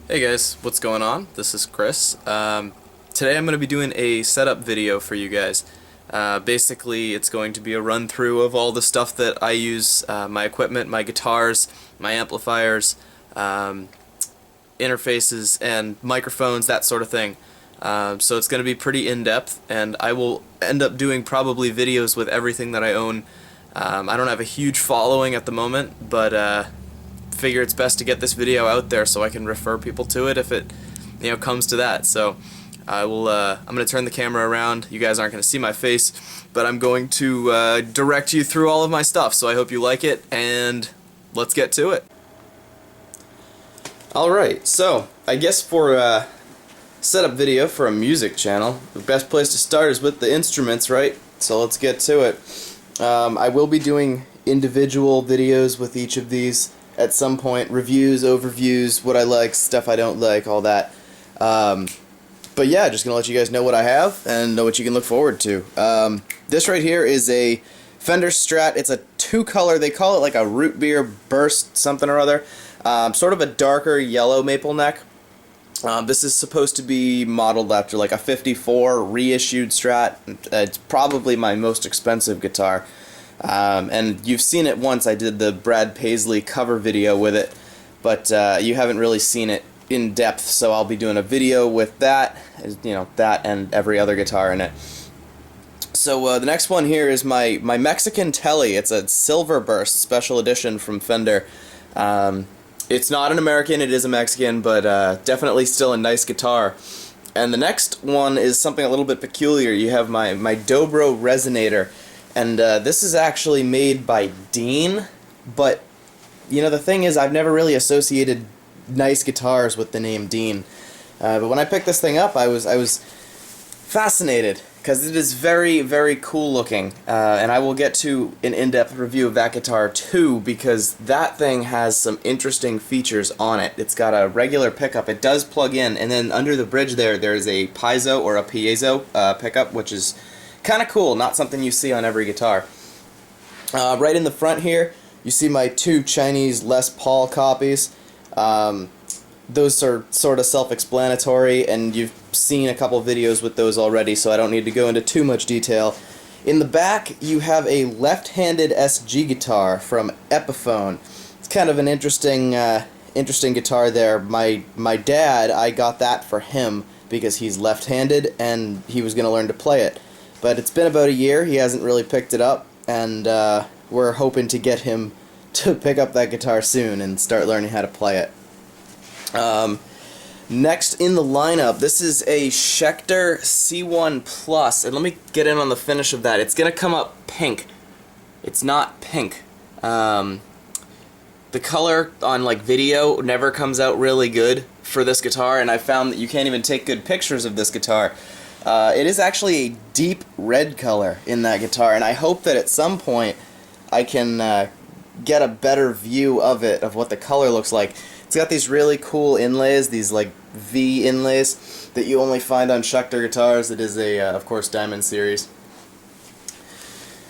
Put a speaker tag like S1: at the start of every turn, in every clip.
S1: Hey guys, what's going on? This is Chris. Today I'm going to be doing a setup video for you guys. Basically, it's going to be a run through of all the stuff that I use, my equipment, my guitars, my amplifiers, interfaces, and microphones, that sort of thing. So it's going to be pretty in-depth, and I will end up doing probably videos with everything that I own. I don't have a huge following at the moment, but figure it's best to get this video out there so I can refer people to it if it comes to that. So I'm going to turn the camera around. You guys aren't going to see my face, but I'm going to direct you through all of my stuff, so I hope you like it, and let's get to it. Alright, so I guess for a setup video for a music channel, the best place to start is with the instruments, right? So let's get to it. I will be doing individual videos with each of these at some point, reviews, overviews, what I like, stuff I don't like, all that. But yeah, just gonna let you guys know what I have and know what you can look forward to. This right here is a Fender Strat. It's a two-color, they call it like a root beer burst something or other. Sort of a darker yellow maple neck. This is supposed to be modeled after like a 54 reissued Strat. It's probably my most expensive guitar. And you've seen it once. I did the Brad Paisley cover video with it, but you haven't really seen it in depth, so I'll be doing a video with that, that and every other guitar in it. So the next one here is my Mexican Tele. It's a Silver Burst Special Edition from Fender. It's not an American, it is a Mexican, but definitely still a nice guitar. And the next one is something a little bit peculiar. You have my Dobro Resonator. And this is actually made by Dean, but the thing is, I've never really associated nice guitars with the name Dean. But when I picked this thing up, I was fascinated because it is very, very cool looking. And I will get to an in-depth review of that guitar too, because that thing has some interesting features on it. It's got a regular pickup. It does plug in, and then under the bridge there's a piezo or a piezo pickup, which is kind of cool, not something you see on every guitar. Right in the front here, you see my two Chinese Les Paul copies. Those are sort of self-explanatory, and you've seen a couple videos with those already, so I don't need to go into too much detail. In the back, you have a left-handed SG guitar from Epiphone. It's kind of an interesting guitar there. My dad, I got that for him because he's left-handed, and he was going to learn to play it. But it's been about a year, he hasn't really picked it up, and we're hoping to get him to pick up that guitar soon and start learning how to play it. Next in the lineup, this is a Schecter C1 Plus, and let me get in on the finish of that. It's going to come up pink. It's not pink. The color on like video never comes out really good for this guitar, and I found that you can't even take good pictures of this guitar. It is actually a deep red color in that guitar, and I hope that at some point I can get a better view of it, of what the color looks like. It's got these really cool inlays, these like V inlays that you only find on Schecter guitars. It is a, of course, Diamond Series.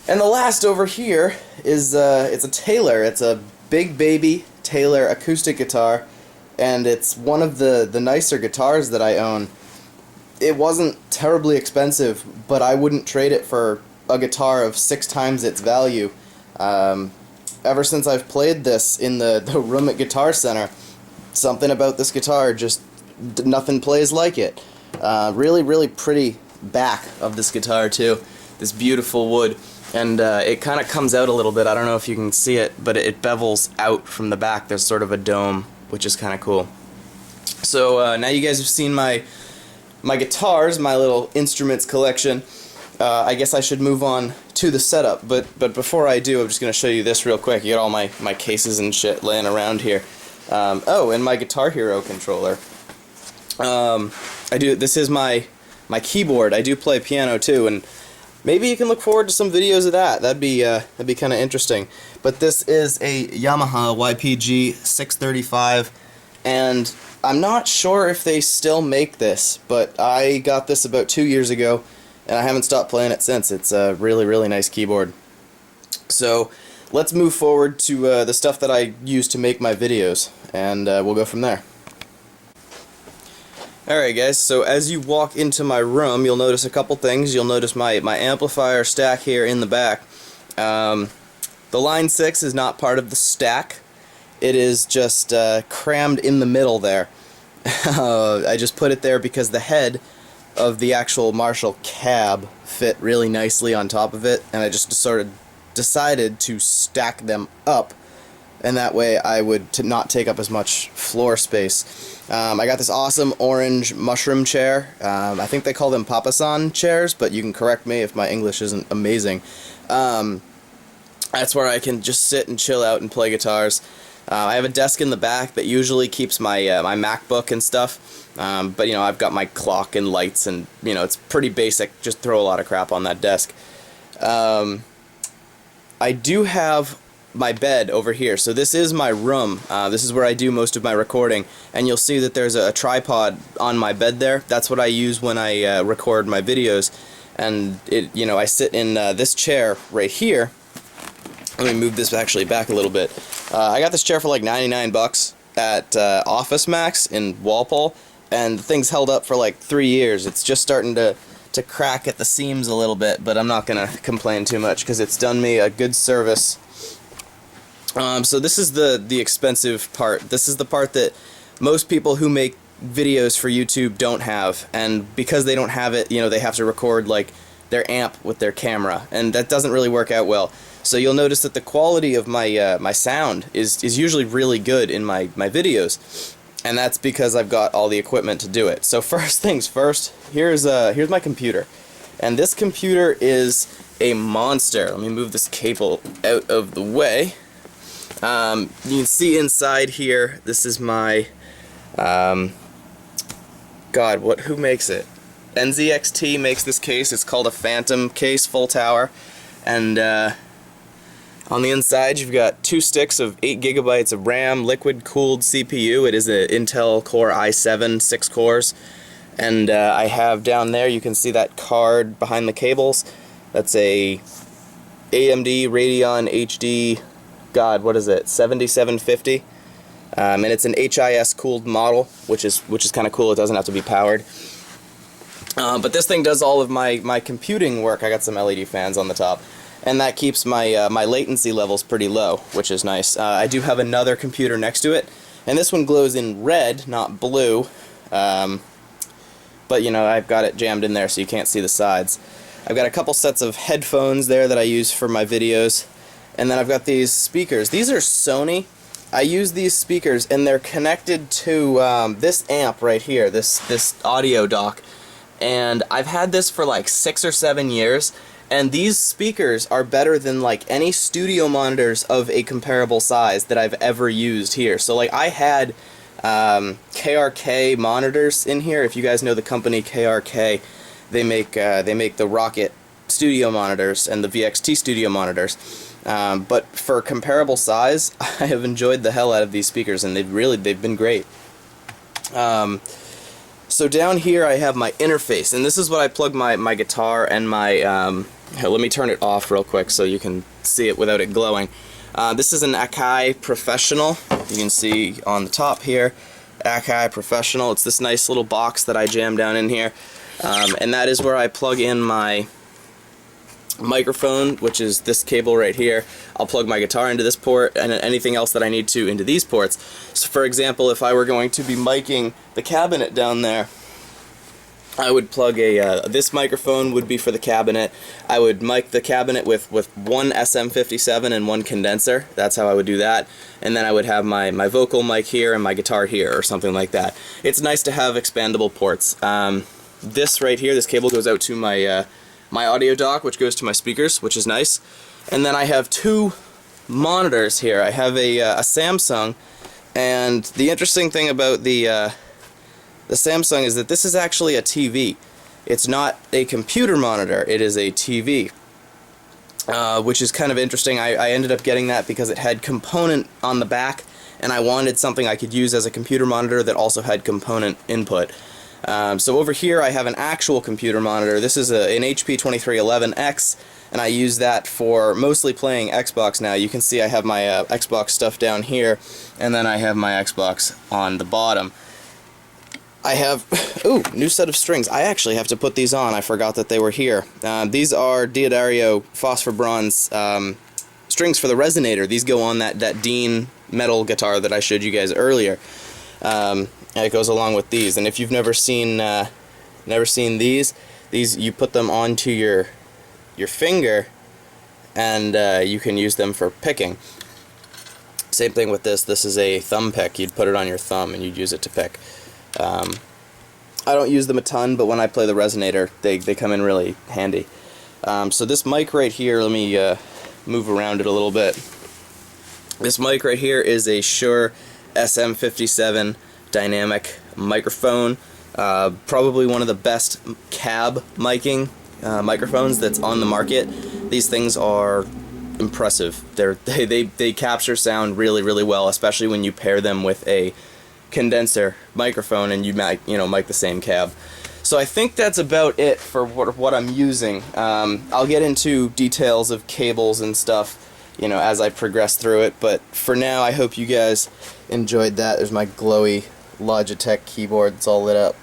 S1: And the last over here is it's a Taylor. It's a big baby Taylor acoustic guitar, and it's one of the nicer guitars that I own. It wasn't terribly expensive, but I wouldn't trade it for a guitar of 6 times its value. Ever since I've played this in the room at Guitar Center, something about this guitar, just nothing plays like it. Really, really pretty back of this guitar too. This beautiful wood. And it kind of comes out a little bit. I don't know if you can see it, but it bevels out from the back. There's sort of a dome, which is kind of cool. So now you guys have seen my guitars, my little instruments collection. I guess I should move on to the setup, but before I do, I'm just going to show you this real quick. You got all my cases and shit laying around here. Oh, and my Guitar Hero controller. This is my keyboard. I do play piano too, and maybe you can look forward to some videos of that. That'd be kind of interesting. But this is a Yamaha YPG 635, and I'm not sure if they still make this, but I got this about 2 years ago, and I haven't stopped playing it since. It's a really, really nice keyboard. So let's move forward to the stuff that I use to make my videos, and we'll go from there. Alright guys, so as you walk into my room, you'll notice a couple things. You'll notice my amplifier stack here in the back. The Line 6 is not part of the stack. It is just crammed in the middle there. I just put it there because the head of the actual Marshall cab fit really nicely on top of it, and I just sort of decided to stack them up, and that way I would not take up as much floor space. I got this awesome orange mushroom chair. I think they call them papasan chairs, but you can correct me if my English isn't amazing. That's where I can just sit and chill out and play guitars. I have a desk in the back that usually keeps my my MacBook and stuff, but you know, I've got my clock and lights, and you know, it's pretty basic. Just throw a lot of crap on that desk. I do have my bed over here, so this is my room. This is where I do most of my recording, and you'll see that there's a tripod on my bed there. That's what I use when I record my videos, and you know, I sit in this chair right here. Let me move this actually back a little bit. I got this chair for like 99 bucks at Office Max in Walpole, and the thing's held up for like 3 years. It's just starting to crack at the seams a little bit, but I'm not gonna complain too much because it's done me a good service. So this is the expensive part. This is the part that most people who make videos for YouTube don't have, and because they don't have it, you know, they have to record like their amp with their camera, and that doesn't really work out well. So you'll notice that the quality of my my sound is usually really good in my videos, and that's because I've got all the equipment to do it. So first things first, here's my computer, and this computer is a monster. Let me move this cable out of the way. You can see inside here, this is my God, who makes it? NZXT makes this case. It's called a Phantom case, full tower, and on the inside you've got 2 sticks of 8 gigabytes of RAM, liquid cooled CPU. It is an Intel Core i7, 6 cores, and I have down there, you can see that card behind the cables. That's a AMD Radeon HD, God, what is it, 7750, and it's an HIS cooled model, which is kind of cool. It doesn't have to be powered. But this thing does all of my computing work. I got some LED fans on the top, and that keeps my my latency levels pretty low, which is nice. I do have another computer next to it, and this one glows in red, not blue. But you know, I've got it jammed in there so you can't see the sides. I've got a couple sets of headphones there that I use for my videos, and then I've got these speakers. These are Sony. I use these speakers, and they're connected to this amp right here, this audio dock. And I've had this for like 6 or 7 years, and these speakers are better than like any studio monitors of a comparable size that I've ever used here. So like, I had KRK monitors in here. If you guys know the company KRK, they make the Rocket studio monitors and the VXT studio monitors. But for comparable size, I have enjoyed the hell out of these speakers, and they've been great. So down here I have my interface, and this is what I plug my guitar and my, here, let me turn it off real quick so you can see it without it glowing. This is an Akai Professional. You can see on the top here, Akai Professional. It's this nice little box that I jam down in here, and that is where I plug in my microphone, which is this cable right here. I'll plug my guitar into this port, and anything else that I need to into these ports. So for example, if I were going to be miking the cabinet down there, I would plug this microphone would be for the cabinet. I would mic the cabinet with one SM57 and one condenser. That's how I would do that. And then I would have my vocal mic here and my guitar here, or something like that. It's nice to have expandable ports. This right here, this cable goes out to my my audio dock, which goes to my speakers, which is nice. And then I have 2 monitors here. I have a Samsung, and the interesting thing about the Samsung is that this is actually a TV. It's not a computer monitor, it is a TV, which is kind of interesting. I ended up getting that because it had component on the back, and I wanted something I could use as a computer monitor that also had component input. So over here I have an actual computer monitor. This is an HP 2311X, and I use that for mostly playing Xbox now. You can see I have my Xbox stuff down here, and then I have my Xbox on the bottom. I have, ooh, new set of strings. I actually have to put these on. I forgot that they were here. These are Diodario phosphor bronze strings for the resonator. These go on that Dean metal guitar that I showed you guys earlier. And it goes along with these. And if you've never seen these you put them onto your finger, and you can use them for picking. Same thing with this. This is a thumb pick. You'd put it on your thumb and you'd use it to pick. I don't use them a ton, but when I play the resonator, they come in really handy. So this mic right here, let me move around it a little bit. This mic right here is a Shure SM57 dynamic microphone. Probably one of the best cab miking microphones that's on the market. These things are impressive. They capture sound really, really well, especially when you pair them with a condenser microphone and you mic the same cab. So I think that's about it for what I'm using. I'll get into details of cables and stuff, as I progress through it. But for now, I hope you guys enjoyed that. There's my glowy Logitech keyboard. It's all lit up.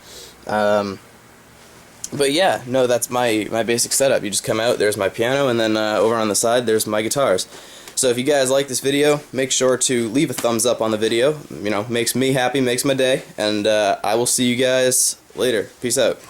S1: But yeah, no, that's my basic setup. You just come out, there's my piano, and then over on the side, there's my guitars. So if you guys like this video, make sure to leave a thumbs up on the video. Makes me happy, makes my day, and I will see you guys later. Peace out.